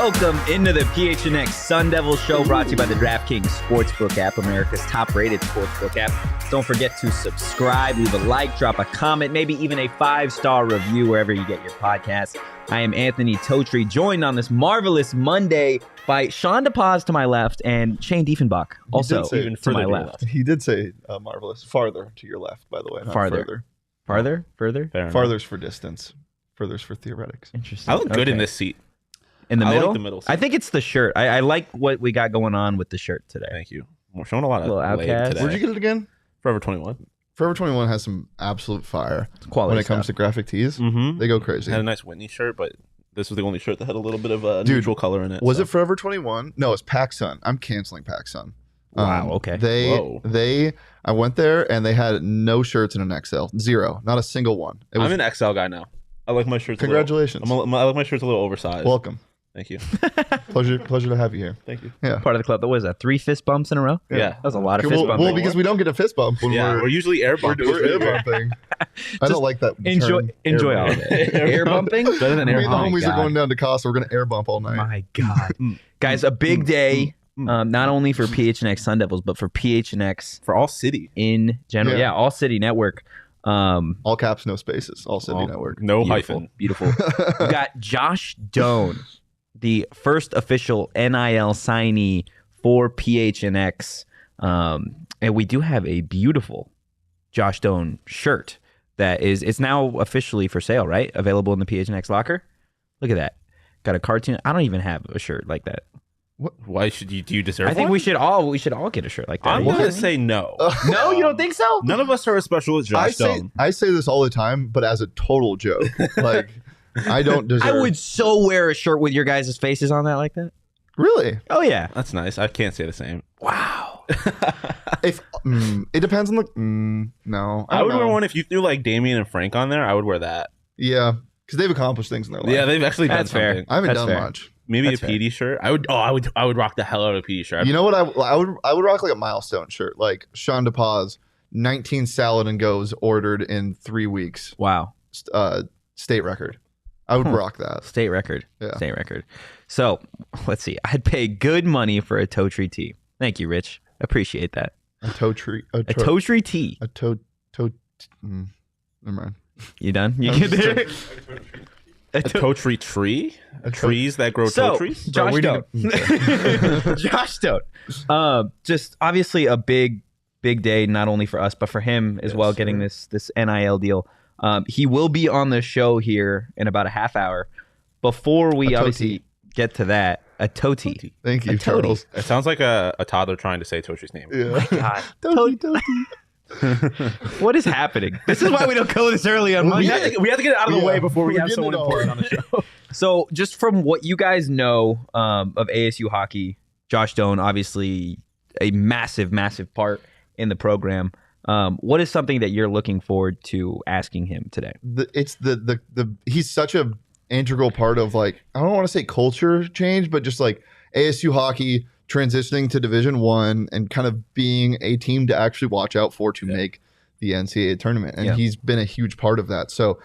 Welcome into the PHNX Sun Devils show, brought to you by the DraftKings Sportsbook app, America's top-rated sportsbook app. Don't forget to subscribe, leave a like, drop a comment, maybe even a 5-star review wherever you get your podcast. I am Anthony Totri, joined on this marvelous Monday by Shawn DePaz to my left and Shane Diefenbach also even to my left. He did say marvelous. Farther to your left, by the way. Not Farther? Farther's for distance. Further's for theoretics. Interesting. I look good in this seat. In the middle? Like the middle seat. I think it's the shirt. I like what we got going on with the shirt today. Thank you. We're showing a lot of Little leg Outcast. today. Where'd you get it again? Forever 21. Forever 21 has some absolute fire Quality when it comes to graphic tees. Mm-hmm. They go crazy. Had a nice Whitney shirt, but this was the only shirt that had a little bit of a neutral color in it. Was it Forever 21? No, it's PacSun. I'm canceling PacSun. Wow, okay. I went there and they had no shirts in an XL. Zero. Not a single one. I'm an XL guy now. I like my shirts. Congratulations. I like my shirts a little oversized. Welcome. Thank you. Pleasure to have you here. Thank you. Yeah. Part of the club. What was that? 3 fist bumps in a row? Yeah. That was a lot of fist bumping. Well, because we don't get a fist bump when we're usually air bumping. We're air bumping. I don't like that. Enjoy all of it. Air bumping? Better than air bumping. Me and the homies are going down to Casa. We're going to air bump all night. My God. Guys, a big day, not only for PHNX Sun Devils, but for PHNX. For ALLCITY. In general. Yeah, ALLCITY Network. All caps, no spaces. ALLCITY Network. No Beautiful, hyphen. Beautiful. We got Josh Doan, the first official NIL signee for PHNX. And we do have a beautiful Josh Doan shirt that it's now officially for sale, right? Available in the PHNX Locker. Look at that. Got a cartoon. I don't even have a shirt like that. Why should you? Do you deserve? I think one? we should all get a shirt like that. I'm gonna say no. No, you don't think so? None of us are as special as Josh Doan. I say this all the time, but as a total joke. Like, I don't deserve. I would so wear a shirt with your guys' faces on that like that. Really? Oh yeah. That's nice. I can't say the same. Wow. If it depends on the no. I would wear one if you threw like Damien and Frank on there. I would wear that. Yeah, because they've accomplished things in their life. Yeah, they've actually done That's fair. something. I haven't That's done fair. much. Maybe That's a PD shirt. I would rock the hell out of a PD shirt. You know what? I would rock like a milestone shirt, like Shawn DePaz, 19 salad and goes ordered in 3 weeks. Wow. State record. I would rock that. State record. Yeah. State record. So let's see. I'd pay good money for a toe tree tee. Thank you, Rich. Appreciate that. A toe tree. A toe tree tee. A toe. Never mind. You done? You get there? A toe tree? Trees that grow toe trees? Josh Doan. Josh Doan. Just obviously a big day, not only for us, but for him as well, getting this NIL deal. He will be on the show here in about a half hour. Before we obviously get to that, a toti. Thank you, Charles. It sounds like a toddler trying to say Totri's name. Yeah. My God. Toti. What is happening? This is why we don't go this early on Monday. We have to get it out of the way before we have getting someone it all. important on the show. So just from what you guys know of ASU hockey, Josh Doan, obviously a massive part in the program. What is something that you're looking forward to asking him today? He's such a integral part of, like, I don't want to say culture change, but just like ASU hockey transitioning to Division I and kind of being a team to actually watch out for to make the NCAA tournament. And he's been a huge part of that. So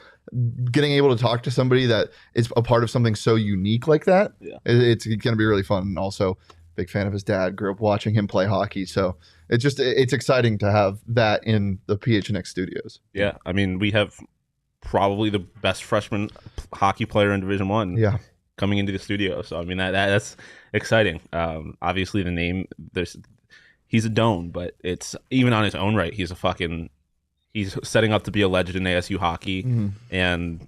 getting able to talk to somebody that is a part of something so unique like that, it's going to be really fun. And also big fan of his dad, grew up watching him play hockey. So it's exciting to have that in the PHNX studios. Yeah. I mean, we have probably the best freshman hockey player in Division I. Yeah. Coming into the studio. So, I mean, that's exciting. Obviously, the name, he's a Doan, but it's even on his own right, he's setting up to be a legend in ASU hockey, and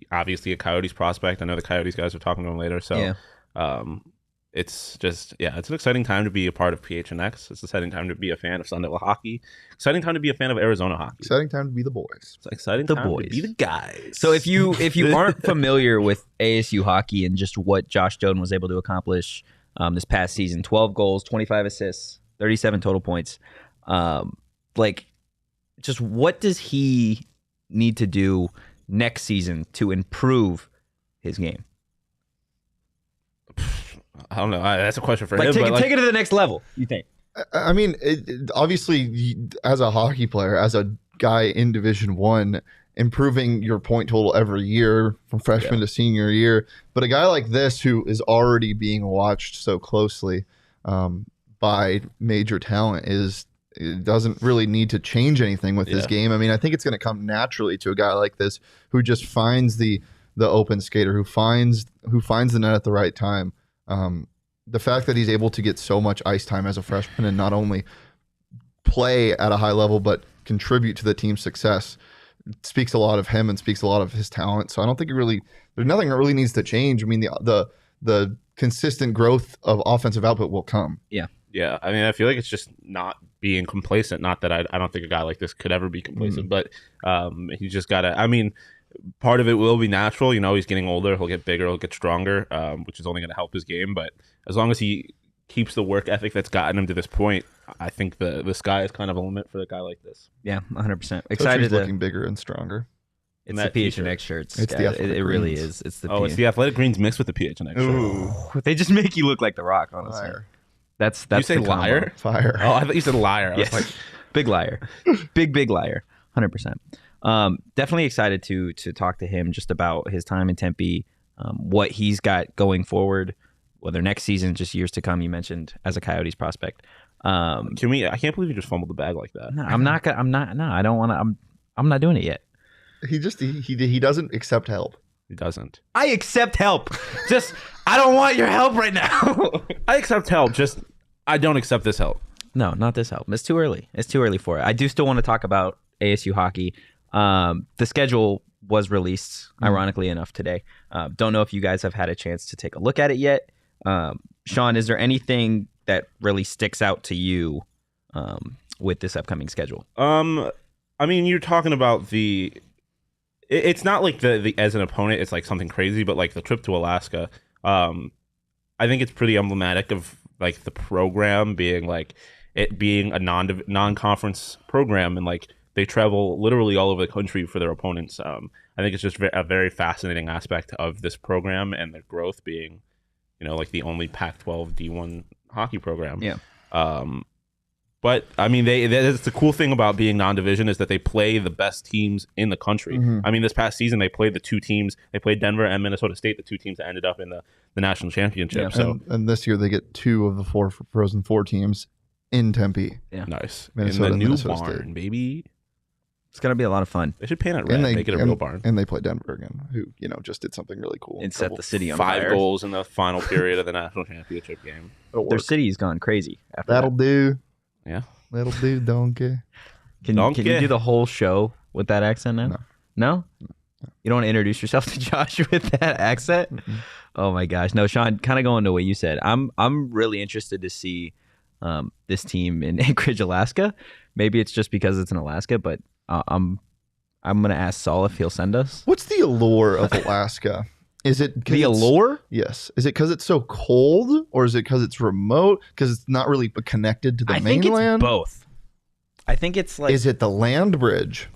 obviously a Coyotes prospect. I know the Coyotes guys are talking to him later. So, it's just, it's an exciting time to be a part of PHNX. It's an exciting time to be a fan of Sun Devil hockey. Exciting time to be a fan of Arizona hockey. Exciting time to be the boys. It's exciting time to be the guys. So if you aren't familiar with ASU hockey and just what Josh Doan was able to accomplish this past season, 12 goals, 25 assists, 37 total points, just what does he need to do next season to improve his game? I don't know. That's a question for him. Take it to the next level, you think? I mean, obviously, as a hockey player, as a guy in Division I, improving your point total every year from freshman to senior year. But a guy like this who is already being watched so closely by major talent it doesn't really need to change anything with his game. I mean, I think it's going to come naturally to a guy like this who just finds the open skater, who finds the net at the right time. The fact that he's able to get so much ice time as a freshman and not only play at a high level but contribute to the team's success speaks a lot of him and speaks a lot of his talent. So I don't think there's nothing that really needs to change. I mean, the consistent growth of offensive output will come. Yeah, I mean, I feel like it's just not being complacent. Not that I don't think a guy like this could ever be complacent, but he's just got to. I mean, part of it will be natural. You know, he's getting older. He'll get bigger. He'll get stronger, which is only going to help his game. But as long as he keeps the work ethic that's gotten him to this point, I think the sky is kind of a limit for a guy like this. Yeah, 100%. Excited. Looking bigger and stronger. It's the PHNX shirts. It's it really is. It's the it's the athletic greens mixed with the PHNX shirt. They just make you look like The Rock, honestly. Liar. That's you say liar? Fire. Oh, I thought you said liar. I yes. was like, big liar. Big liar. 100%. Definitely excited to talk to him just about his time in Tempe, what he's got going forward, whether next season, just years to come. You mentioned as a Coyotes prospect. I can't believe you just fumbled the bag like that. No, I'm not. No, I don't want to. I'm not doing it yet. He doesn't accept help. He doesn't. I accept help. Just I don't want your help right now. I accept help. Just I don't accept this help. No, not this help. It's too early. It's too early for it. I do still want to talk about ASU hockey. The schedule was released, ironically enough, today. Don't know if you guys have had a chance to take a look at it yet. Shawn, is there anything that really sticks out to you with this upcoming schedule? I mean, you're talking about it's not like the as an opponent, it's like something crazy, but like the trip to Alaska, I think it's pretty emblematic of like the program being like it being a non-conference program, and like they travel literally all over the country for their opponents. I think it's just a very fascinating aspect of this program and their growth being, like the only Pac-12 D1 hockey program. Yeah. But I mean, that's the cool thing about being non-division is that they play the best teams in the country. I mean, this past season they played the two teams. They played Denver and Minnesota State, the two teams that ended up in the national championship. Yeah. And this year they get 2 of the 4 Frozen 4 teams in Tempe. Yeah, nice. Minnesota, in the new Minnesota barn, State. Baby. It's gonna be a lot of fun. They should paint it red, make it a real barn. And they play Denver again, who just did something really cool. And set the city on 5 fire. goals in the final period of the national championship game. Their city's gone crazy. After That'll do. Yeah. That'll do, donkey. Can you do the whole show with that accent now? No? You don't want to introduce yourself to Josh with that accent? Mm-hmm. Oh my gosh. No, Shawn, kind of going to what you said. I'm really interested to see this team in Anchorage, Alaska. Maybe it's just because it's in Alaska, but I'm gonna ask Saul if he'll send us. What's the allure of Alaska? Is it the allure? Yes. Is it because it's so cold, or is it because it's remote? Because it's not really connected to the mainland? I think it's both. I think it's like. Is it the land bridge?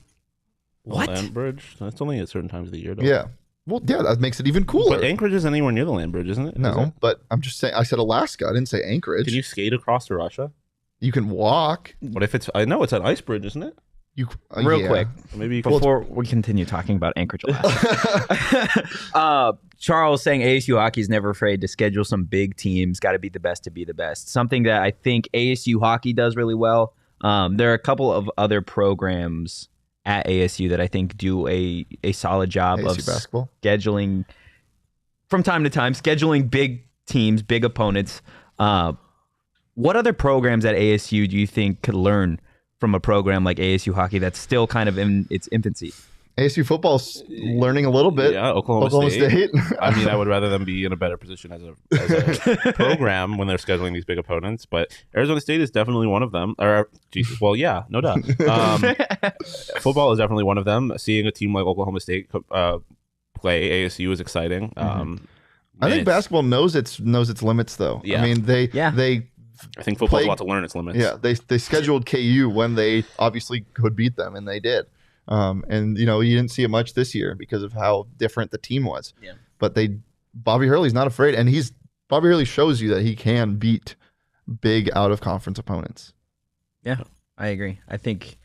What? Land bridge? That's only at certain times of the year, though. Yeah. Well, yeah, that makes it even cooler. But Anchorage isn't anywhere near the land bridge, isn't it? No, but I'm just saying. I said Alaska. I didn't say Anchorage. Can you skate across to Russia? You can walk. What if it's? I know it's an ice bridge, isn't it? Real quick, maybe before we continue talking about Anchorage, Alaska. Charles saying ASU hockey is never afraid to schedule some big teams. Got to be the best to be the best. Something that I think ASU hockey does really well. There are a couple of other programs at ASU that I think do a solid job ASU of basketball scheduling from time to time, scheduling big teams, big opponents. What other programs at ASU do you think could learn from a program like ASU hockey that's still kind of in its infancy? ASU football's learning a little bit. Yeah, Oklahoma State. I mean, I would rather them be in a better position as a program when they're scheduling these big opponents. But Arizona State is definitely one of them. Or Jesus, well, yeah, no doubt. Football is definitely one of them. Seeing a team like Oklahoma State play ASU is exciting. I think basketball knows its limits, though. Yeah. I mean, they I think football's about to learn its limits. Yeah, they scheduled KU when they obviously could beat them, and they did. And you didn't see it much this year because of how different the team was. Yeah. But Bobby Hurley's not afraid, and Bobby Hurley shows you that he can beat big out of conference opponents. Yeah, I agree. I think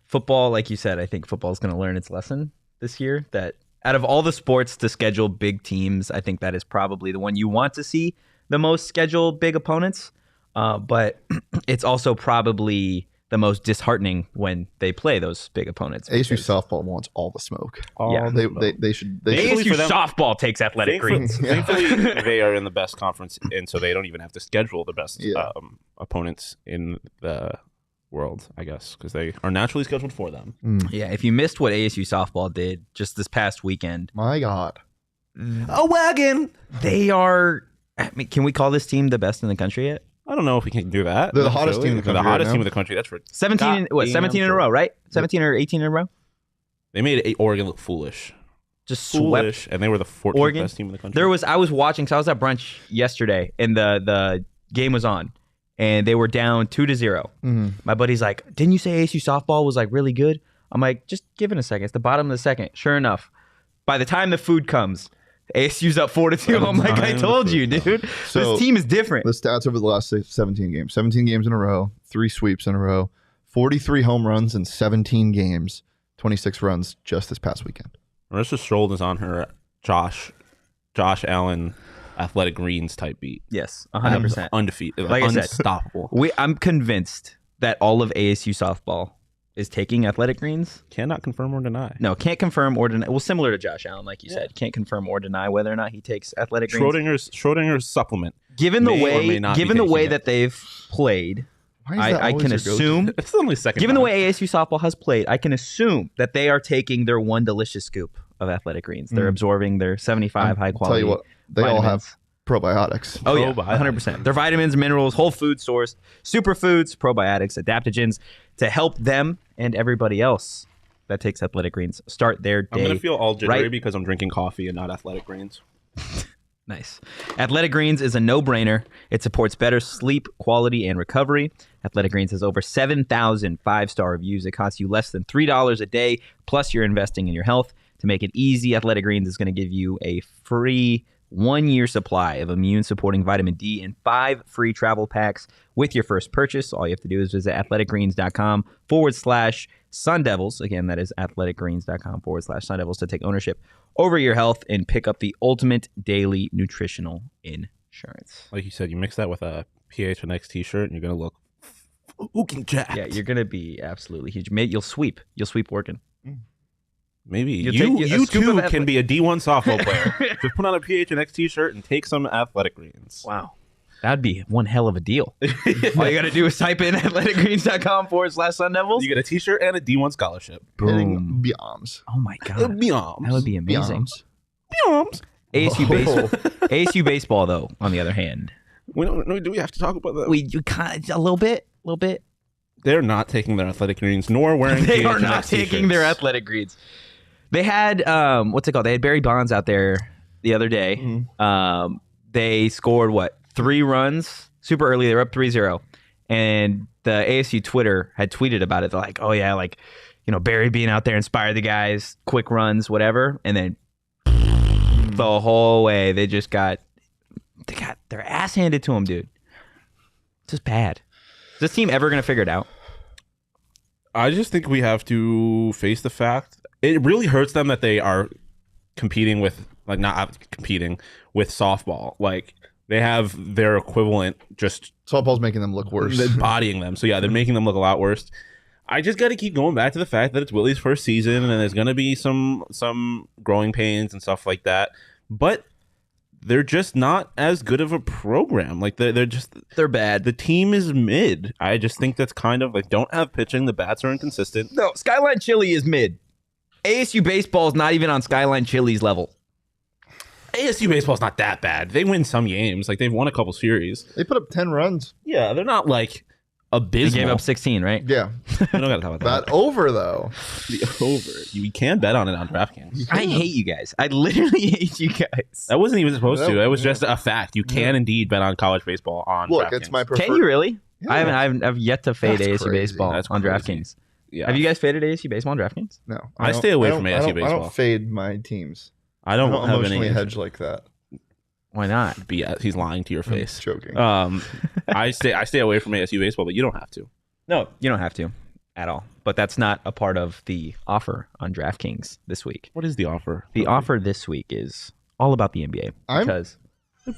football, like you said, I think football is going to learn its lesson this year. That out of all the sports to schedule big teams, I think that is probably the one you want to see the most schedule big opponents. But it's also probably the most disheartening when they play those big opponents. ASU softball wants all the smoke. They should. ASU softball takes Athletic Greens. Thankfully, they are in the best conference, and so they don't even have to schedule the best opponents in the world, I guess, because they are naturally scheduled for them. Yeah, if you missed what ASU softball did just this past weekend, my God, a wagon. They are. I mean, can we call this team the best in the country yet? I don't know if we can do that. They're the hottest team in the country. The hottest right team in the country. That's for 17 in a row, right? 17 or 18 in a row. They made Oregon look foolish. Just Foolish, swept. and they were the 14th best team in the country. I was watching, so I was at brunch yesterday, and the game was on, and they were down 2-0. My buddy's like, "Didn't you say ASU softball was like really good?" I'm like, "Just give it a second. It's the bottom of the second." Sure enough, by the time the food comes, ASU's up 4-2. I'm like, I told you, dude. So, this team is different. The stats over the last 17 games. 17 games in a row, 3 sweeps in a row, 43 home runs in 17 games, 26 runs just this past weekend. Marissa Strold is on her Josh Allen Athletic Greens type beat. Yes, 100%. Undefeated. Like unstoppable. I said, I'm convinced that all of ASU softball is taking Athletic Greens. Cannot confirm or deny. No, can't confirm or deny. Well, similar to Josh Allen, like you said, can't confirm or deny whether or not he takes Athletic Greens. Schrodinger's supplement. Given the way that they've played, I can assume. It's only second. Given the way ASU softball has played, I can assume that they are taking their one delicious scoop of Athletic Greens. They're absorbing their 75 high quality. Tell you what, they all have probiotics. Oh yeah, 100%. They're vitamins, minerals, whole food sourced, superfoods, probiotics, adaptogens to help them and everybody else that takes Athletic Greens start their day. I'm gonna feel all jittery because I'm drinking coffee and not Athletic Greens. Nice. Athletic Greens is a no-brainer. It supports better sleep quality and recovery. Athletic Greens has over 7,000 five-star reviews. It costs you less than $3 a day, plus you're investing in your health. To make it easy, Athletic Greens is going to give you a free 1-year supply of immune-supporting vitamin D and 5 free travel packs with your first purchase. All you have to do is visit athleticgreens.com/Sun Devils. Again, that is athleticgreens.com/Sun Devils to take ownership over your health and pick up the ultimate daily nutritional insurance. Like you said, you mix that with a PHNX t-shirt and you're going to look fucking jacked. Yeah, you're going to be absolutely huge. You'll sweep. You'll sweep Oregon. Maybe you scoop too of can be a D1 softball player. Just put on a PHNX t-shirt and take some Athletic Greens. Wow. That'd be one hell of a deal. All you got to do is type in athleticgreens.com/Sun Devils. You get a t-shirt and a D1 scholarship. Boom. Beyonds. Oh my God. Beyonds. That would be amazing. Beyonds. ASU Baseball, though, on the other hand. Do we have to talk about that? You kind of, a little bit. They're not taking their Athletic Greens, nor wearing They PHNX are not taking t-shirts. their Athletic Greens. They had, what's it called? They had Barry Bonds out there the other day. Mm-hmm. They scored, 3 runs? Super early. They were up 3-0. And the ASU Twitter had tweeted about it. They're like, oh, yeah, Barry being out there inspired the guys, quick runs, whatever. And then the whole way, they got their ass handed to them, dude. It's just bad. Is this team ever going to figure it out? I just think we have to face the fact. It really hurts them that they are competing with, not competing with softball. They have their equivalent just Softball's making them look worse. bodying them. So, yeah, they're making them look a lot worse. I just got to keep going back to the fact that it's Willie's first season and there's going to be some growing pains and stuff like that. But they're just not as good of a program. They're bad. The team is mid. I just think that's kind of don't have pitching. The bats are inconsistent. No, Skyline Chili is mid. ASU Baseball is not even on Skyline Chili's level. ASU Baseball's not that bad. They win some games. They've won a couple series. They put up 10 runs. Yeah, they're not abysmal. They gave up 16, right? Yeah. We don't got to talk about That over, though. The over. You can bet on it on DraftKings. I hate you guys. I literally hate you guys. That wasn't even supposed to. That was just a fact. You can indeed bet on college baseball on Look, DraftKings. it's my preferred. Can you really? Yeah. I've yet to fade That's ASU crazy. Baseball That's on crazy. DraftKings. Yeah. Have you guys faded ASU Baseball on DraftKings? No. I don't- stay away I don't- from I ASU don't- I Baseball. don't fade my teams. I don't I don't have emotionally any hedge like that. Why not? BS. He's lying to your face. Joking. I stay away from ASU Baseball, but you don't have to. No, you don't have to. at all. But that's not a part of the offer on DraftKings this week. What is the offer? The offer this week is all about the NBA because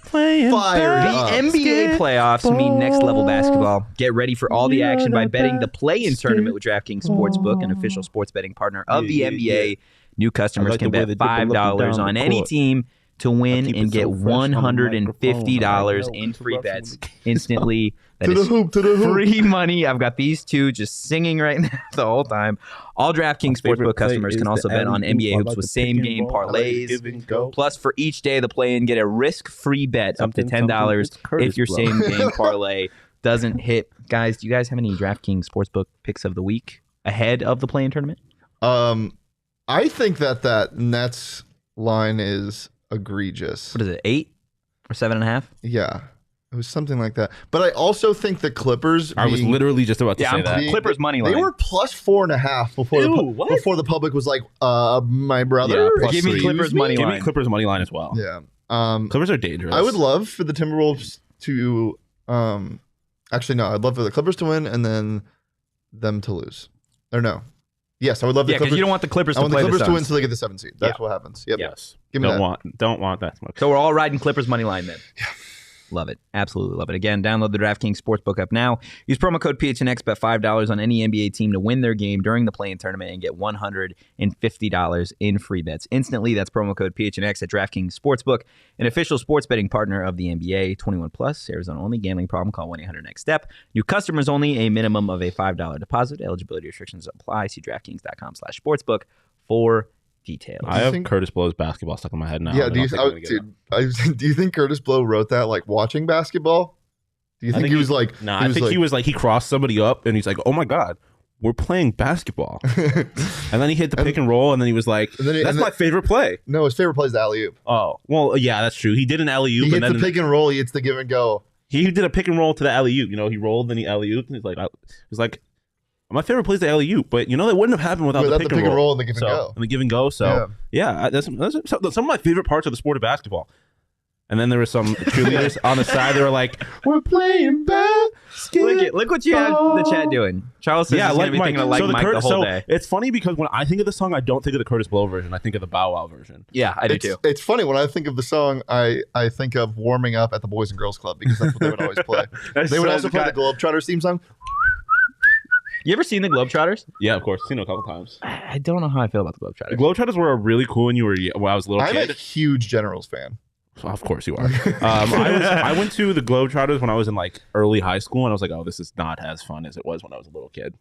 Fired the up. NBA playoffs mean next level basketball. Get ready for all the action by betting the play-in tournament with DraftKings Sportsbook, an official sports betting partner of the NBA. New customers can bet $5 on any team to win and get $150 in free bets instantly. That is free money. I've got these two just singing right now the whole time. All DraftKings Sportsbook customers can also bet on NBA hoops with same-game parlays. Plus, for each day of the play-in, get a risk-free bet up to $10 if your same-game parlay doesn't hit. Guys, do you guys have any DraftKings Sportsbook picks of the week ahead of the play-in tournament? I think that Nets line is egregious. What is it, 8 or 7.5? Yeah. It was something like that. But I also think the Clippers. I was literally just about to say that. Clippers money line. They were plus 4.5 before the public was like, my brother. Yeah, give me Clippers money line. Give me Clippers money line as well. Yeah. Clippers are dangerous. I would love for the Timberwolves to. Actually, no. I'd love for the Clippers to win and then them to lose. Or no. Yes, I would love the Clippers. Yeah, because you don't want the Clippers to play the Clippers the to win so they get the 7th seed. That's what happens. Yep. Yes. Give me don't want that smoke. So we're all riding Clippers money line then. Yeah. Love it. Absolutely love it. Again, download the DraftKings Sportsbook app now. Use promo code PHNX, bet $5 on any NBA team to win their game during the play-in tournament and get $150 in free bets instantly. That's promo code PHNX at DraftKings Sportsbook, an official sports betting partner of the NBA. 21 plus, Arizona only. Gambling problem? Call 1-800-NEXT-STEP. New customers only. A minimum of a $5 deposit. Eligibility restrictions apply. See DraftKings.com/sportsbook for details. I have Curtis Blow's basketball stuck in my head now. Yeah, do you think Curtis Blow wrote that like watching basketball? Do you think he was like? No, I think he was like he crossed somebody up and he's like, "Oh my god, we're playing basketball," and then he hit the pick and roll and then he was like, "That's my favorite play." No, his favorite play is the alley oop. Oh, well, yeah, that's true. He did an alley oop. He hits the pick and roll. He hits the give and go. He did a pick and roll to the alley oop. You know, he rolled then he alley ooped and he's like. My favorite play is the alley-oop, but that wouldn't have happened without the pick and roll and the give and go. And the give and go. So yeah, that's some of my favorite parts of the sport of basketball. And then there were some cheerleaders on the side. They were like, "We're playing basketball." Look what you had the chat doing. Charles says he's gonna be thinking of Mike the whole day. It's funny because when I think of the song, I don't think of the Curtis Blow version. I think of the Bow Wow version. Yeah, I do too. It's funny when I think of the song. I think of warming up at the Boys and Girls Club because that's what they would always play. They would also play the Globetrotters theme song. You ever seen the Globetrotters? Yeah, of course. Seen it a couple times. I don't know how I feel about the Globetrotters. The Globetrotters were really cool when I was a little kid. I'm a huge Generals fan. Of course you are. I went to the Globetrotters when I was in like early high school, and I was like, "Oh, this is not as fun as it was when I was a little kid."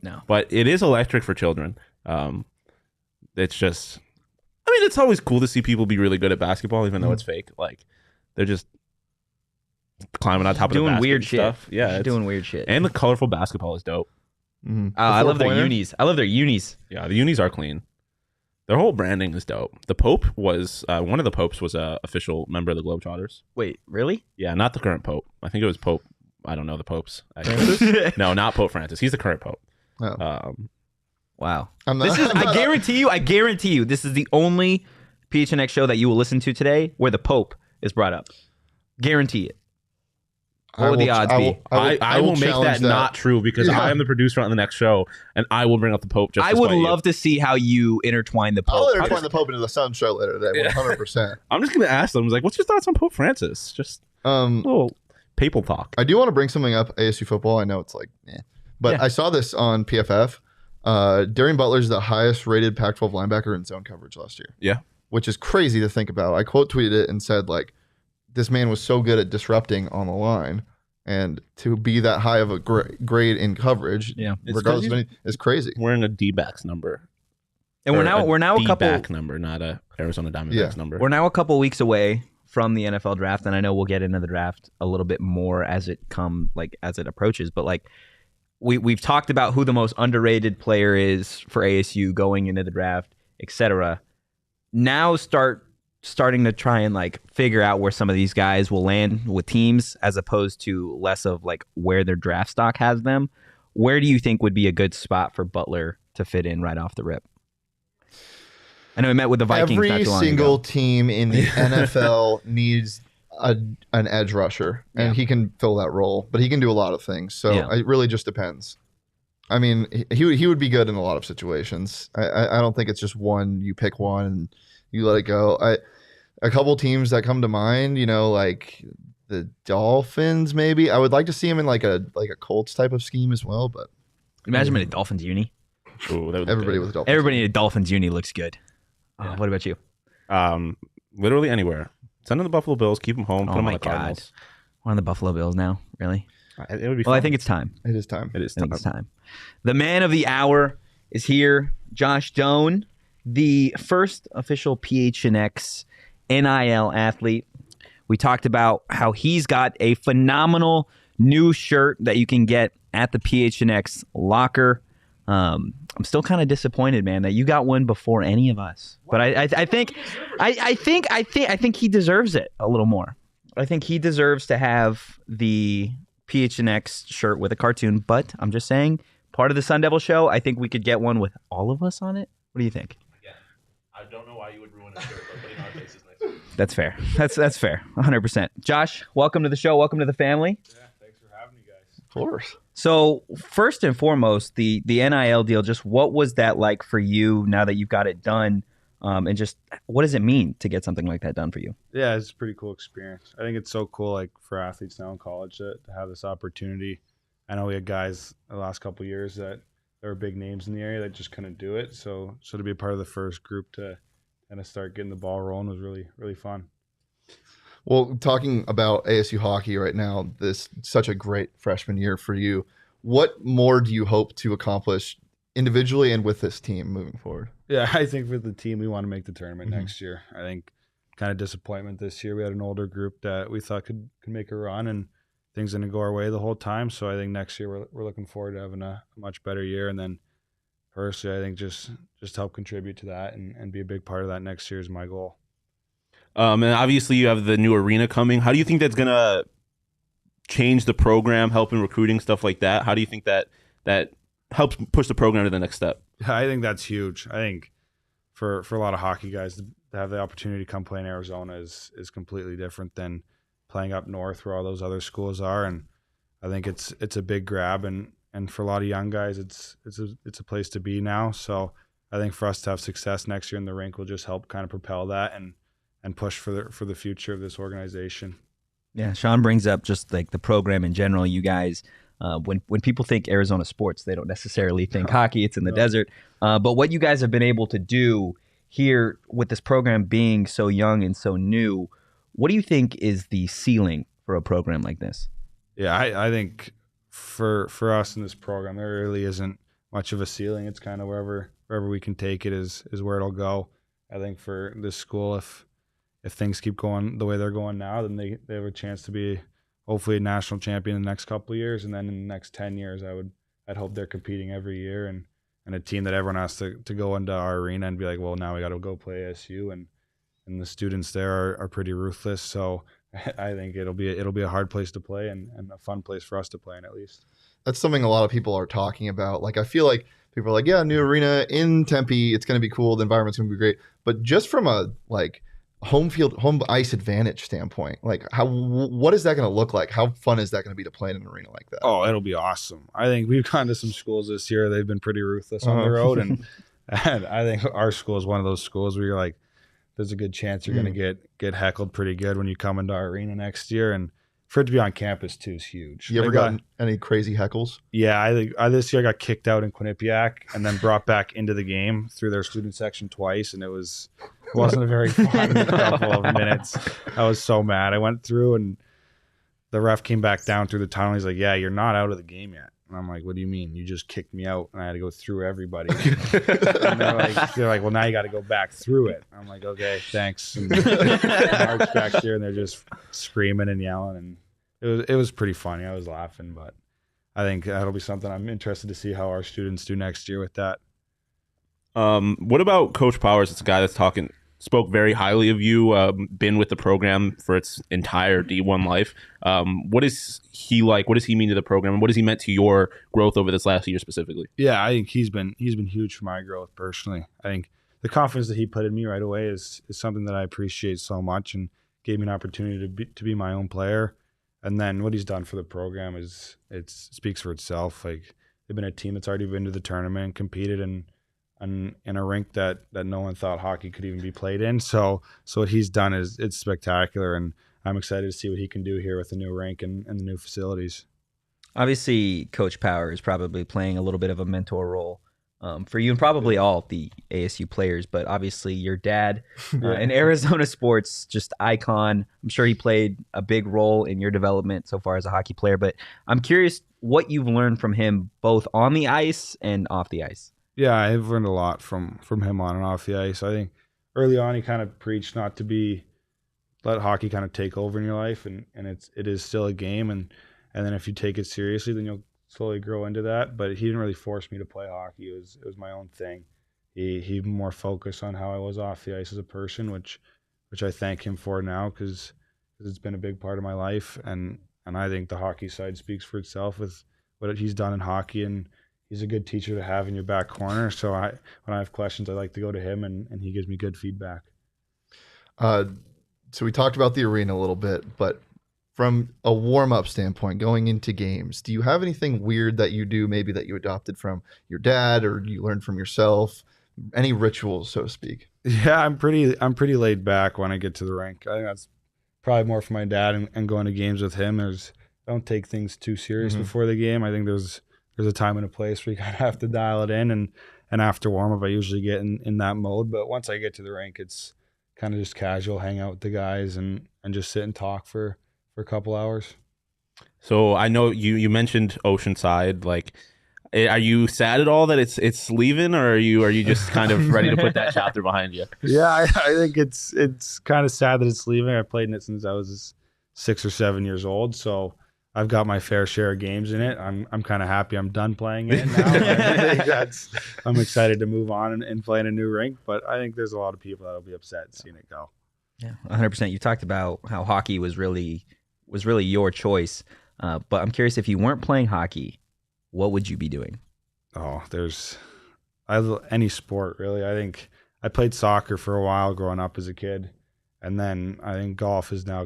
No, but it is electric for children. It's just, I mean, it's always cool to see people be really good at basketball, even though it's fake. Like they're just climbing on top of doing the weird stuff. Shit. Yeah, doing weird shit. And the colorful basketball is dope. Mm-hmm. I love their unis. Yeah, the unis are clean. Their whole branding is dope. The Pope was one of the popes was a official member of the Globetrotters. Wait, really? Yeah, not the current pope. I think it was Pope. I don't know the popes. No, not Pope Francis. He's the current pope. Oh. Wow. I guarantee you, this is the only PHNX show that you will listen to today where the Pope is brought up. Guarantee it. What would the odds be? I will make that not true because I am the producer on the next show, and I will bring up the Pope. Just I would love to see how you intertwine the Pope. I'll intertwine the Pope into the Sun show later today, 100%. I'm just going to ask them, like, what's your thoughts on Pope Francis? Just a little papal talk. I do want to bring something up, ASU football. I know it's like, but I saw this on PFF. Darian Butler's the highest rated Pac-12 linebacker in zone coverage last year. Yeah. Which is crazy to think about. I quote tweeted it and said, like, this man was so good at disrupting on the line, and to be that high of a grade in coverage, regardless of anything, is crazy. Wearing a D-backs number, and we're now a couple D-back number, not a Arizona Diamondbacks number. We're now a couple weeks away from the NFL draft, and I know we'll get into the draft a little bit more as it approaches. But like we've talked about who the most underrated player is for ASU going into the draft, etc. Now starting to try and like figure out where some of these guys will land with teams as opposed to less of like where their draft stock has them. Where do you think would be a good spot for Butler to fit in right off the rip? I know we met with the Vikings not too long ago. Every single team in the NFL needs an edge rusher, and he can fill that role, but he can do a lot of things. So it really just depends. I mean, he would be good in a lot of situations. I don't think it's just one. You pick one and you let it go. A couple teams that come to mind, like the Dolphins, maybe. I would like to see him in like a Colts type of scheme as well. But imagine him in a Dolphins uni. Ooh, that would everybody with a Dolphins. Everybody in a Dolphins uni looks good. Yeah. What about you? Literally anywhere. Send them the Buffalo Bills. Keep them home. Put them on the Cardinals. We're on the Buffalo Bills now. Really? It would be fun. Well, I think it's time. It is time. It is I time. think it's time. The man of the hour is here, Josh Doan, the first official PHNX NIL athlete. We talked about how he's got a phenomenal new shirt that you can get at the PHNX Locker. I'm still kind of disappointed, man, that you got one before any of us. But I think he deserves it a little more. I think he deserves to have the PHNX shirt with a cartoon, but I'm just saying, part of the Sun Devil show, I think we could get one with all of us on it. What do you think? Again, I don't know why you would ruin a shirt, but putting our faces next to it. That's fair. That's fair. 100%. Josh, welcome to the show. Welcome to the family. Yeah, thanks for having me, guys. Of course. So first and foremost, the NIL deal, just what was that like for you now that you've got it done? And just what does it mean to get something like that done for you? Yeah, it's a pretty cool experience. I think it's so cool, like for athletes now in college, to have this opportunity. I know we had guys the last couple of years that there were big names in the area that just couldn't do it. So to be a part of the first group to kind of start getting the ball rolling was really, really fun. Well, talking about ASU hockey right now, this such a great freshman year for you. What more do you hope to accomplish individually and with this team moving forward? Yeah, I think for the team, we want to make the tournament next year. I think kind of disappointment this year. We had an older group that we thought could make a run, and things didn't go our way the whole time. So I think next year we're looking forward to having a much better year. And then personally, I think just help contribute to that and be a big part of that next year is my goal. And obviously you have the new arena coming. How do you think that's going to change the program, help in recruiting, stuff like that? How do you think that helps push the program to the next step? I think that's huge. I think for a lot of hockey guys to have the opportunity to come play in Arizona is completely different than playing up north where all those other schools are. And I think it's a big grab, and for a lot of young guys, it's a place to be now. So I think for us to have success next year in the rink will just help kind of propel that and push for the future of this organization. Yeah, Shawn brings up just like the program in general. You guys, when people think Arizona sports, they don't necessarily think hockey. It's in the desert. But what you guys have been able to do here with this program being so young and so new, what do you think is the ceiling for a program like this? Yeah, I think for us in this program, there really isn't much of a ceiling. It's kind of wherever we can take it is where it'll go. I think for this school, if things keep going the way they're going now, then they have a chance to be hopefully a national champion in the next couple of years. And then in the next 10 years, I'd hope they're competing every year and a team that everyone has to go into our arena and be like, well, now we got to go play ASU. And the students there are pretty ruthless. So I think it'll be a hard place to play and a fun place for us to play in, at least. That's something a lot of people are talking about. Like, I feel like people are like, yeah, new arena in Tempe, it's going to be cool. The environment's going to be great. But just from a home ice advantage standpoint, what is that going to look like? How fun is that going to be to play in an arena like that? Oh, it'll be awesome. I think we've gone to some schools this year. They've been pretty ruthless on the road. And I think our school is one of those schools where you're like, there's a good chance you're going to get heckled pretty good when you come into our arena next year. And for it to be on campus too is huge. You ever gotten any crazy heckles? Yeah, I think this year I got kicked out in Quinnipiac and then brought back into the game through their student section twice, and it wasn't a very fun couple of minutes. I was so mad. I went through and the ref came back down through the tunnel. He's like, "Yeah, you're not out of the game yet." And I'm like, "What do you mean? You just kicked me out and I had to go through everybody." And they're like, "Well, now you got to go back through it." I'm like, "Okay, thanks." And march back here, and they're just screaming and yelling, and it was pretty funny. I was laughing, but I think that'll be something I'm interested to see how our students do next year with that. What about Coach Powers? It's a guy that's spoke very highly of you, been with the program for its entire D1 life. What is he like? What does he mean to the program? And what has he meant to your growth over this last year specifically? Yeah, I think he's been huge for my growth personally. I think the confidence that he put in me right away is something that I appreciate so much, and gave me an opportunity to be my own player. And then what he's done for the program it speaks for itself. Like, been a team that's already been to the tournament and competed in a rink that no one thought hockey could even be played in. So what he's done it's spectacular, and I'm excited to see what he can do here with the new rink and the new facilities. Obviously, Coach Power is probably playing a little bit of a mentor role for you and probably all the ASU players, but obviously your dad, an Arizona sports just icon. I'm sure he played a big role in your development so far as a hockey player, but I'm curious what you've learned from him both on the ice and off the ice. Yeah, I've learned a lot from him on and off the ice. I think early on he kind of preached not to let hockey kind of take over in your life, and it is still a game, and then if you take it seriously, then you'll slowly grow into that. But he didn't really force me to play hockey. It was my own thing. He more focused on how I was off the ice as a person, which I thank him for now because it's been a big part of my life, and I think the hockey side speaks for itself with what he's done in hockey, and he's a good teacher to have in your back corner. So when I have questions, I like to go to him, and he gives me good feedback. So we talked about the arena a little bit, but from a warm-up standpoint, going into games, do you have anything weird that you do, maybe that you adopted from your dad or you learned from yourself? Any rituals, so to speak? Yeah, I'm pretty laid back when I get to the rink. I think that's probably more for my dad and going to games with him. I don't take things too serious before the game. I think there's a time and a place where you kind of have to dial it in, and after warm-up, I usually get in that mode. But once I get to the rink, it's kind of just casual, hang out with the guys and just sit and talk for a couple hours. So I know you mentioned Oceanside. Like, are you sad at all that it's leaving, or are you just kind of ready to put that chapter behind you? Yeah, I think it's kind of sad that it's leaving. I played in it since I was 6 or 7 years old, so I've got my fair share of games in it. I'm kind of happy I'm done playing it now. I'm excited to move on and play in a new rink, but I think there's a lot of people that'll be upset seeing it go. Yeah, 100%. You talked about how hockey was really your choice, but I'm curious, if you weren't playing hockey, what would you be doing? Oh, any sport really. I think I played soccer for a while growing up as a kid, and then I think golf has now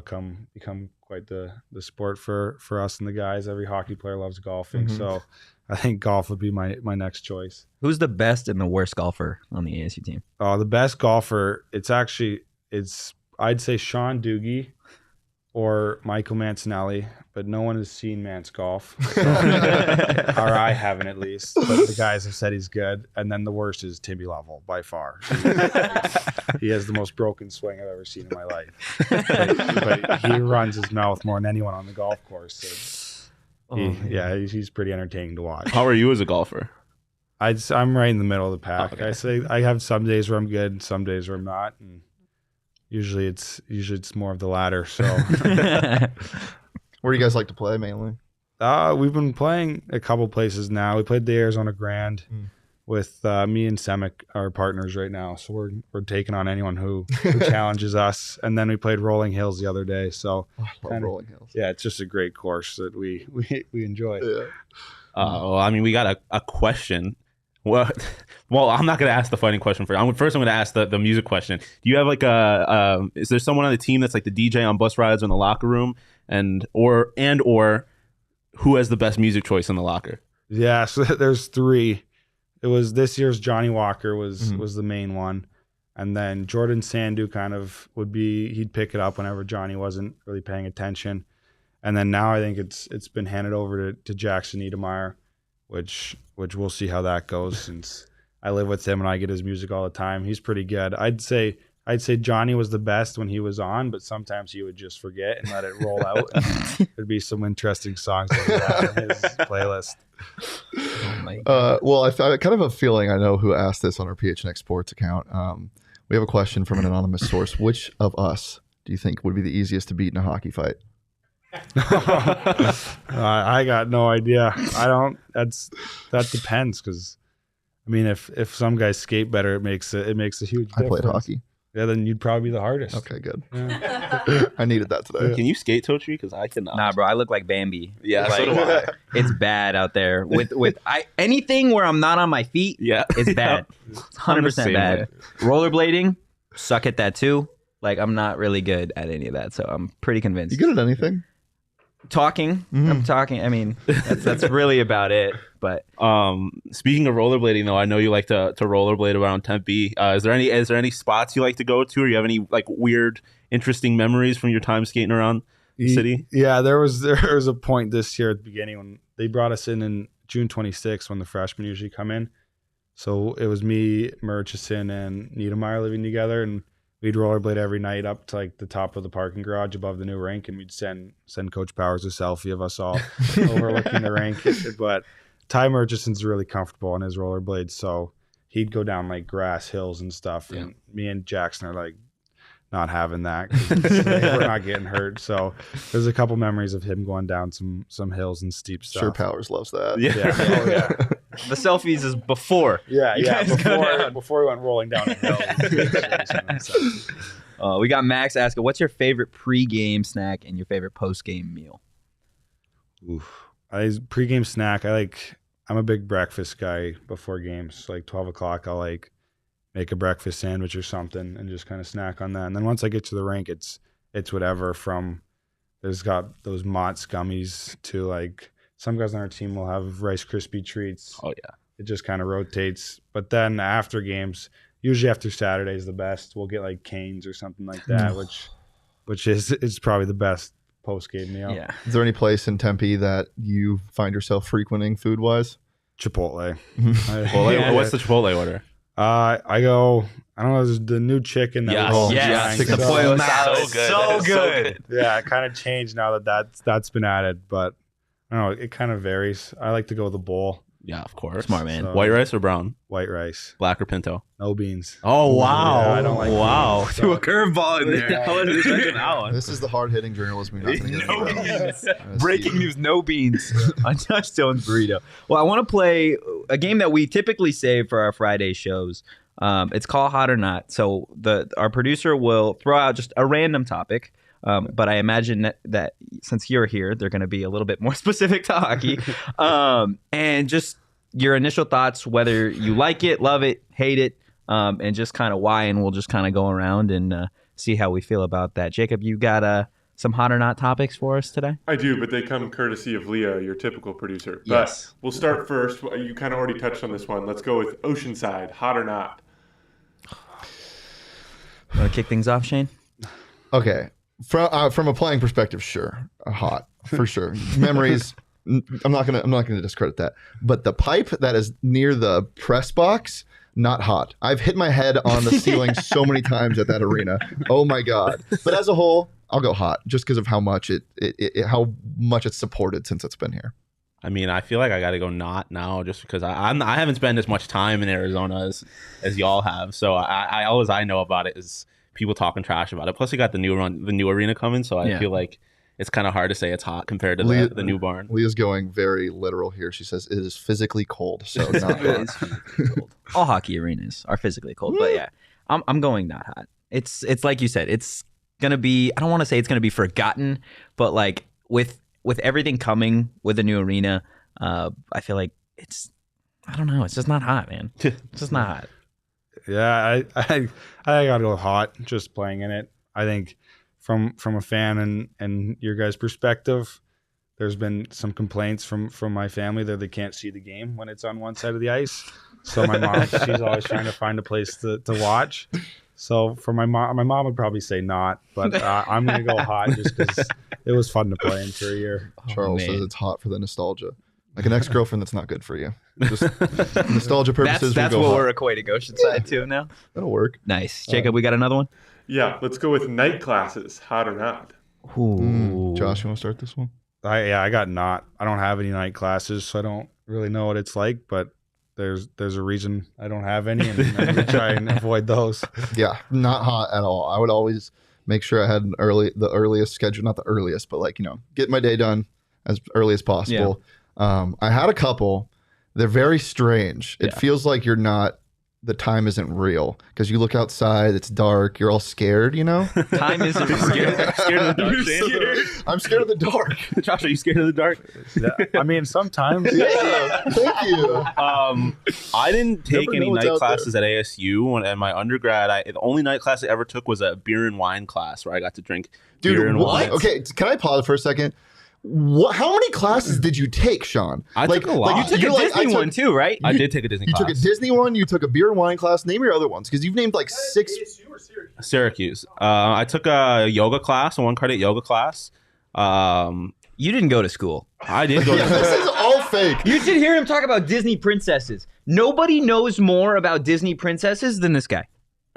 become quite the sport for us and the guys. Every hockey player loves golfing, so I think golf would be my next choice. Who's the best and the worst golfer on the ASU team? Oh, the best golfer, I'd say Shawn or Michael Mancinelli, but no one has seen Mance golf, so, or I haven't at least. But the guys have said he's good. And then the worst is Timmy Lovell by far. He has the most broken swing I've ever seen in my life. But he runs his mouth more than anyone on the golf course. So he's pretty entertaining to watch. How are you as a golfer? I'm right in the middle of the pack. Okay. I say I have some days where I'm good, and some days where I'm not, and usually it's more of the latter. So Where do you guys like to play mainly? We've been playing a couple places now. We played the Arizona Grand with me and Semic, our partners right now. So we're taking on anyone who challenges us. And then we played Rolling Hills the other day. So I love Rolling Hills. Yeah, it's just a great course that we enjoy. Yeah. Well, I mean, we got a question. Well, I'm not going to ask the fighting question first. I'm going to ask the music question. Do you have like is there someone on the team that's like the DJ on bus rides or in the locker room, or who has the best music choice in the locker? Yeah, so there's 3. It was this year's Johnny Walker was the main one. And then Jordan Sandu he'd pick it up whenever Johnny wasn't really paying attention. And then now I think it's been handed over to Jackson Niedermeyer, which we'll see how that goes, since I live with him and I get his music all the time. He's pretty good. I'd say Johnny was the best when he was on, but sometimes he would just forget and let it roll out. And there'd be some interesting songs in his playlist. Well, I kind of have a feeling I know who asked this on our PHNX Sports account. We have a question from an anonymous source. Which of us do you think would be the easiest to beat in a hockey fight? I got no idea. That depends, because I mean, if some guys skate better, it makes a huge difference. I played hockey. Yeah, then you'd probably be the hardest. Okay, good. Yeah. I needed that today. Can you skate, Totri? Because I cannot. Nah, bro, I look like Bambi. Yeah, like, so do I. It's bad out there. Anything where I'm not on my feet, it's bad. It's 100% bad. Rollerblading, suck at that too. Like, I'm not really good at any of that, so I'm pretty convinced. You good at anything? Talking. Mhm. I'm talking. I mean, that's really about it. But Speaking of rollerblading, though, I know you like to rollerblade around Tempe. Is there any spots you like to go to, or you have any like weird, interesting memories from your time skating around the city? Yeah, there was a point this year at the beginning when they brought us in June 26th when the freshmen usually come in. So it was me, Murchison, and Niedermeyer living together, and we'd rollerblade every night up to like the top of the parking garage above the new rink, and we'd send Coach Powers a selfie of us all overlooking the rink. But Ty Murchison's really comfortable on his rollerblades, so he'd go down like grass hills and stuff, and me and Jackson are like not having that 'cause we're not getting hurt. So there's a couple memories of him going down some hills and steep stuff. Sure, Powers loves that. Yeah. the selfies is before. Yeah, You guys go down. before we went rolling down a hill. We got Max asking, what's your favorite pregame snack and your favorite postgame meal? Oof. Pregame snack. I'm a big breakfast guy before games. Like 12 o'clock, I'll like make a breakfast sandwich or something and just kind of snack on that. And then once I get to the rink, it's whatever from there's got those Mott's gummies to like some guys on our team will have Rice Krispie treats. Oh yeah. It just kind of rotates. But then after games, usually after Saturday is the best. We'll get like canes or something like that, which is probably the best post game meal. Yeah. Is there any place in Tempe that you find yourself frequenting food wise? Chipotle. What's the Chipotle order? I don't know, there's the new chicken that Yes. was Yes. Chicken The salad. pollo salad. So good. Yeah, it kind of changed now that's been added, but I don't know, it kind of varies. I like to go with a bowl, Yeah, of course. Smart man. So- White rice or brown? white rice, Black or pinto? no beans. Oh wow! Yeah, I don't like wow. beans. Threw a curveball in there. I wasn't expecting that one. This is the hard hitting journalism you're not going to get No anywhere else. beans. Breaking news, no beans on Josh Doan's burrito. Well, I want to play a game that we typically save for our Friday shows. It's called Hot or Not. So our producer will throw out just a random topic. But I imagine that since you're here, they're going to be a little bit more specific to hockey. And just your initial thoughts, whether you like it, love it, hate it, and just kind of why. And we'll just kind of go around and see how we feel about that. Jacob, you got some Hot or Not topics for us today? I do, but they come courtesy of Leah, your typical producer. But Yes. we'll start first. You kind of already touched on this one. Let's go with Oceanside, hot or not? Want to kick things off, Shane? Okay. From a playing perspective, sure. Hot, for sure. Memories, I'm not gonna discredit that. But the pipe that is near the press box, not hot. I've hit my head on the ceiling so many times at that arena. Oh my God. But as a whole, I'll go hot just because of how much how much it's supported since it's been here. I mean, I feel like I got to go not now just because I haven't spent as much time in Arizona as y'all have. So all I know about it is people talking trash about it. Plus, we got the new arena coming, so I feel like it's kind of hard to say it's hot compared to the new barn. Leah's going very literal here. She says it is physically cold, so not hot. It is physically cold. All hockey arenas are physically cold, but yeah, I'm going not hot. It's like you said, it's gonna be. I don't want to say it's gonna be forgotten, but like with everything coming with the new arena, I feel like it's. I don't know. It's just not hot, man. It's just not hot. Yeah, I gotta go hot just playing in it. I think from a fan and your guys' perspective, there's been some complaints from my family that they can't see the game when it's on one side of the ice. So my mom, she's always trying to find a place to watch. So for my mom would probably say not, but I'm gonna go hot just because it was fun to play in for a year. Charles man. says it's hot for the nostalgia. Like an ex-girlfriend that's not good for you. Just nostalgia purposes. That's we go what hot. we're equating Oceanside to now. That'll work. Nice, Jacob. We got another one. Yeah, let's go with night classes, hot or not? Ooh. Josh, you want to start this one? I got not. I don't have any night classes, so I don't really know what it's like. But there's a reason I don't have any, and we try and avoid those. Yeah, not hot at all. I would always make sure I had the earliest schedule, not the earliest, but like, get my day done as early as possible. I had a couple. They're very strange. It feels like the time isn't real because you look outside, it's dark, you're all scared, Time isn't real. Scared of the dark, Shane? I'm scared of the dark. Josh, are you scared of the dark? I mean, sometimes. Yeah, thank you. I didn't take Never any know what's night out classes at ASU. At my undergrad, the only night class I ever took was a beer and wine class where I got to drink beer Dude, and what? wine. Okay, can I pause for a second? How many classes did you take, Shawn? I took a lot. You took a Disney one too, right? I did take a Disney You class. took a Disney one. You took a beer and wine class. Name your other ones, because you've named like 6. ASU or Syracuse? Syracuse. I took a yoga class, a 1-credit yoga class. You didn't go to school. I did go to This is all fake. You should hear him talk about Disney princesses. Nobody knows more about Disney princesses than this guy.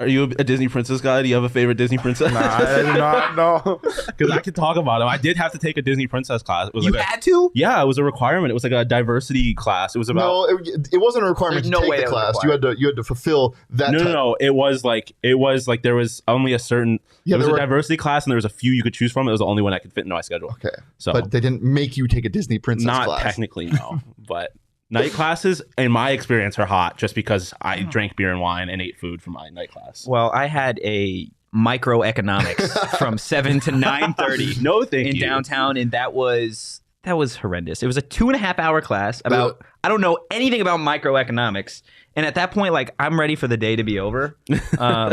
Are you a Disney princess guy? Do you have a favorite Disney princess? Nah, I did not know. Because I could talk about them. I did have to take a Disney princess class. It was You like had to? yeah, it was a requirement. It was like a diversity class. It was about No, it wasn't a requirement There's to no take way the that was class. required. You had to fulfill that. no. It was like there was only a certain. Yeah, it was there a were- diversity class, and there was a few you could choose from. It was the only one I could fit into my schedule. Okay, So but they didn't make you take a Disney princess not class. technically no, but night classes, in my experience, are hot just because I drank beer and wine and ate food for my night class. Well, I had a microeconomics from 7 to 9:30 No, thank in you. downtown, and that was horrendous. It was a 2.5-hour class about I don't know anything about microeconomics, and at that point, like I'm ready for the day to be over.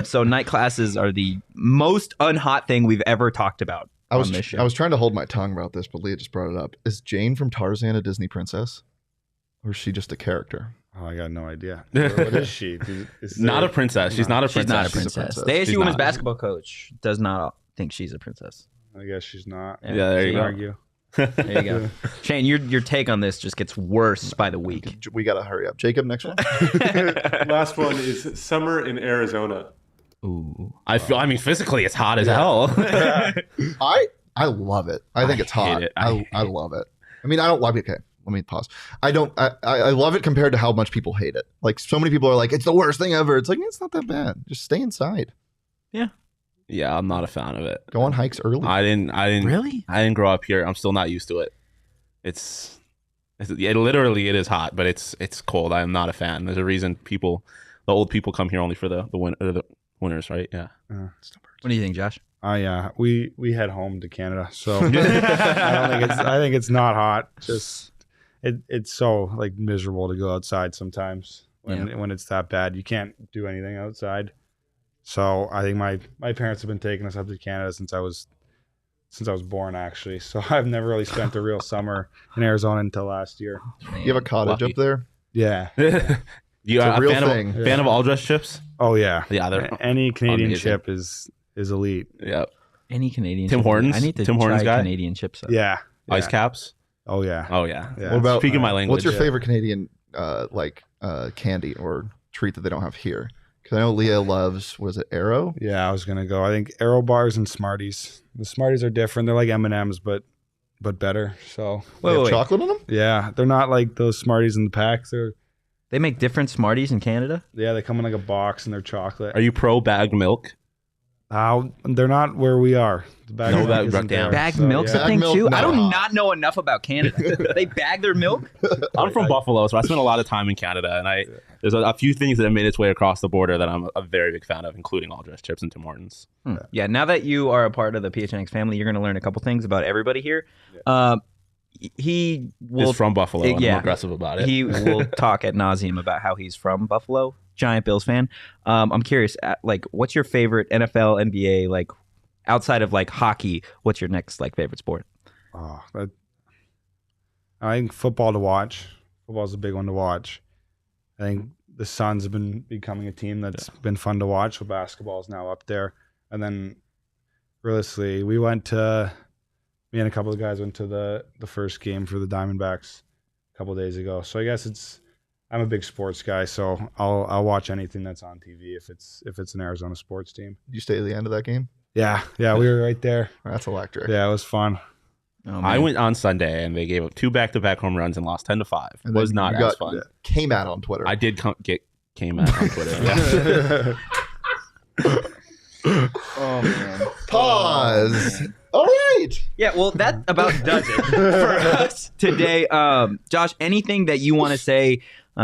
So night classes are the most unhot thing we've ever talked about I was on this show. I was trying to hold my tongue about this, but Leah just brought it up. Is Jane from Tarzan a Disney princess, or is she just a character? Oh, I got no idea. What is she? Is Not there- a princess. She's not a She's princess. not a She's a princess. princess. The ASU She's women's not. basketball coach does not think she's a princess. I guess she's not. Yeah, there you Can't go. argue. There you go. Shane, your take on this just gets worse by the week. We gotta hurry up. Jacob, next one. Last one is summer in Arizona. Ooh. I mean, physically, it's hot as hell. I love it. I think it's hate hot. it. I love it. I mean, I don't love it. Okay, let me pause. I love it compared to how much people hate it. Like so many people are like, it's the worst thing ever. It's like it's not that bad. Just stay inside. Yeah, I'm not a fan of it. Go on hikes early. I didn't Really? I didn't grow up here. I'm still not used to it. It literally it is hot, but it's cold. I am not a fan. There's a reason the old people come here only for the winters, right? Yeah. What do you think, Josh? Yeah, we head home to Canada, so I think it's not hot. Just it's so like miserable to go outside sometimes when it's that bad. You can't do anything outside. So I think my parents have been taking us up to Canada since I was born, actually. So I've never really spent a real summer in Arizona until last year. You have a cottage Lucky. up there. Yeah. You It's are a real fan thing. fan of all dress chips? Oh yeah. Yeah, they're Any Canadian amazing. chip is elite. yeah. Any Canadian Tim chip? Hortons? I need to Tim try Hortons guy? Canadian chips. Yeah. Ice caps? Oh yeah. Oh yeah. Yeah. What about Speaking my language. What's your favorite Canadian candy or treat that they don't have here? Because I know Leah loves, was it Arrow? Yeah, I was gonna go. I think Aero bars and Smarties. The Smarties are different. They're like M&Ms, but better. So They have Wait. chocolate in them? yeah, they're not like those Smarties in the packs. They make different Smarties in Canada? They come in like a box and they're chocolate. Are you pro bagged milk? They're not where we are. The bag No, milk that- isn't damn. there, Bagged so, milk's yeah. a thing Bagged too? milk, I do no. not know enough about Canada. They bag their milk? I'm from Buffalo, so I spent a lot of time in Canada, and there's a few things that have made its way across the border that I'm a very big fan of, including all dress chips and Tim Hortons. Yeah, now that you are a part of the PHNX family, you're going to learn a couple things about everybody here. He will Is from Buffalo, and yeah. I'm aggressive about it. He will talk ad nauseum about how he's from Buffalo. Giant Bills fan. I'm curious, like, what's your favorite NFL, NBA, like, outside of like hockey? What's your next like favorite sport? I think football to watch. Football's a big one to watch. I think the Suns have been becoming a team that's been fun to watch. So basketball is now up there. And then realistically, me and a couple of guys went to the first game for the Diamondbacks a couple of days ago. So I guess I'm a big sports guy, so I'll watch anything that's on TV if it's an Arizona sports team. Did you stay to the end of that game? Yeah, we were right there. That's electric. Yeah, it was fun. Oh, man. I went on Sunday, and they gave up 2 back-to-back home runs and lost 10-5. It And was then not you as got fun. Came out on Twitter. I did came out on Twitter. Yeah. Oh man. Pause. All right. Yeah, well, that about does it for us today. Josh, anything that you want to say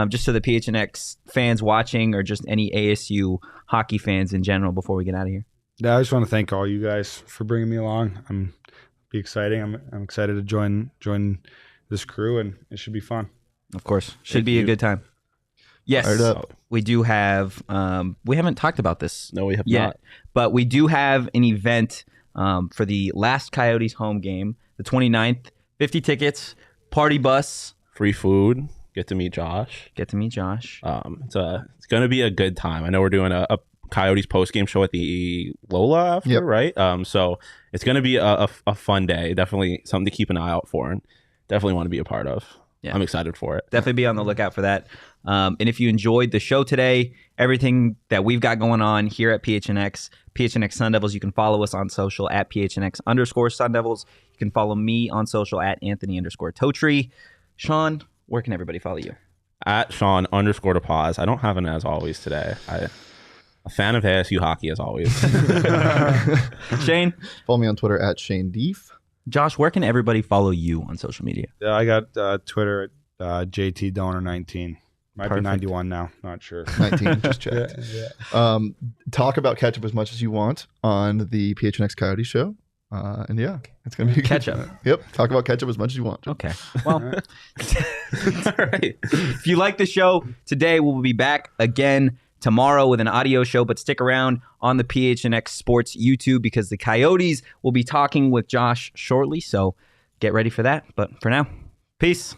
just to the PHNX fans watching or just any ASU hockey fans in general before we get out of here? Yeah, I just want to thank all you guys for bringing me along. Be exciting. I'm excited to join this crew, and it should be fun. Of course. Should Thank be a you. good time. Yes, Fired up. we do have, we haven't talked about this No, we have yet, not. but we do have an event for the last Coyotes home game, the 29th 50 tickets, party bus. Free food. Get to meet Josh. Get to meet Josh. It's going to be a good time. I know we're doing a Coyotes post-game show at the Lola after, Yep. right? So it's going to be a fun day. Definitely something to keep an eye out for and definitely want to be a part of. Yeah. I'm excited for it. Definitely be on the lookout for that. And if you enjoyed the show today, everything that we've got going on here at PHNX Sun Devils, you can follow us on social at PHNX_Sun Devils. You can follow me on social at Anthony_Totri. Shawn, where can everybody follow you? At Shawn_to-pause. I don't have an as always today. A fan of ASU hockey as always. Shane? Follow me on Twitter at Shane Deef. Josh, where can everybody follow you on social media? Yeah, I got Twitter at JT Donor 19. Might Perfect. be 91 now. Not sure. 19, just checked. Talk about ketchup as much as you want on the PHNX Coyote show. And yeah, it's going to be a good Ketchup. time. Yep. Talk about ketchup as much as you want. Okay. Well, All right. if you like the show today, we'll be back again tomorrow with an audio show, but stick around on the PHNX Sports YouTube because the Coyotes will be talking with Josh shortly. So get ready for that. But for now, peace.